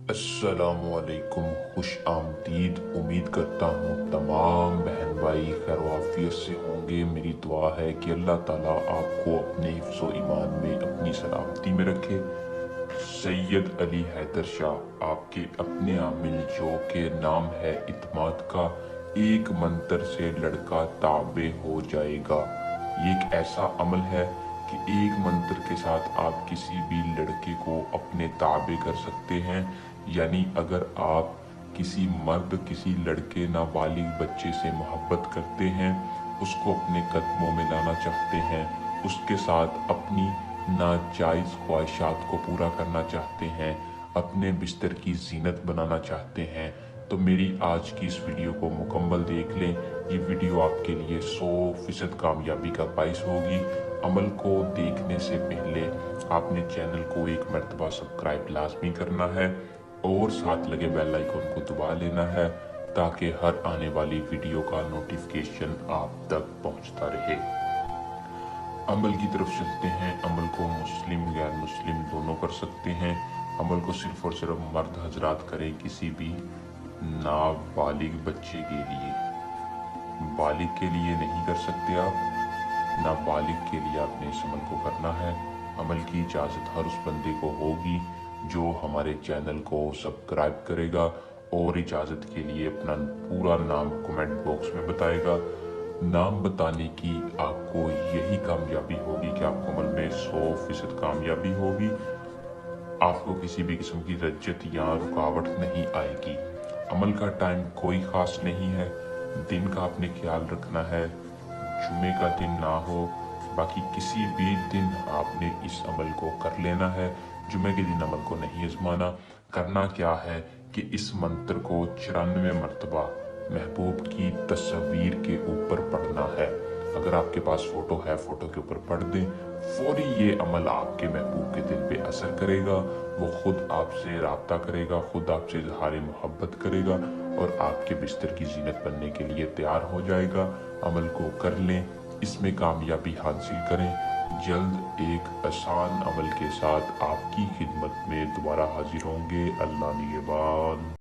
अस्सलामुअलैकुम, खुश आमदीद। उम्मीद करता हूँ तमाम बहन भाई खैर आफियत से होंगे। मेरी दुआ है कि अल्लाह ताला आपको अपने हिफ्ज़ो ईमान में अपनी सलामती में रखे। सैयद अली हैदर शाह आपके अपने आमिल, जो के नाम है इत्माद का, एक मंत्र से लड़का ताबे हो जाएगा। ये एक ऐसा अमल है कि एक मंत्र के साथ आप किसी भी लड़के को अपने ताबे कर सकते हैं। यानी अगर आप किसी मर्द, किसी लड़के नाबालिग बच्चे से मोहब्बत करते हैं, उसको अपने कदमों में लाना चाहते हैं, उसके साथ अपनी नाजायज़ ख्वाहिशात को पूरा करना चाहते हैं, अपने बिस्तर की जीनत बनाना चाहते हैं, तो मेरी आज की इस वीडियो को मुकम्मल देख लें। ये वीडियो आपके लिए 100% कामयाबी का बाइस होगी। अमल को देखने से पहले आपने चैनल को एक मरतबा सब्सक्राइब लाजमी करना है और साथ लगे बेल आइकन को दबा लेना है, ताकि हर आने वाली वीडियो का नोटिफिकेशन आप तक पहुंचता रहे। अमल की तरफ चलते हैं। अमल को मुस्लिम गैर मुस्लिम दोनों कर सकते हैं। अमल को सिर्फ और सिर्फ मर्द हजरात करें, किसी भी नाबालिग बच्चे के लिए। बालिग के लिए नहीं कर सकते आप, नाबालिग के लिए आपने इस अमल को करना है। अमल की इजाज़त हर उस बंदे को होगी जो हमारे चैनल को सब्सक्राइब करेगा और इजाज़त के लिए अपना पूरा नाम कमेंट बॉक्स में बताएगा। नाम बताने की आपको यही कामयाबी होगी कि आपको अमल में 100% कामयाबी होगी। आपको किसी भी किस्म की रज्जत या रुकावट नहीं आएगी। अमल का टाइम कोई ख़ास नहीं है। दिन का आपने ख्याल रखना है, जुमे का दिन ना हो, बाकी किसी भी दिन आपने इस अमल को कर लेना है। जुमे के दिन अमल को नहीं आजमाना। करना क्या है कि इस मंत्र को 94 मरतबा महबूब की तस्वीर के ऊपर पढ़ना है। अगर आपके पास फोटो है, फोटो के ऊपर पढ़ दें। फौरी ये अमल आपके महबूब के दिल पे असर करेगा। वो खुद आपसे राब्ता करेगा, खुद आपसे इजहार मोहब्बत करेगा और आपके बिस्तर की जीनत बनने के लिए तैयार हो जाएगा। अमल को कर लें, इसमें कामयाबी हासिल करें। जल्द एक आसान अमल के साथ आपकी खिदमत में दोबारा हाजिर होंगे। अल्लाह निगहबान।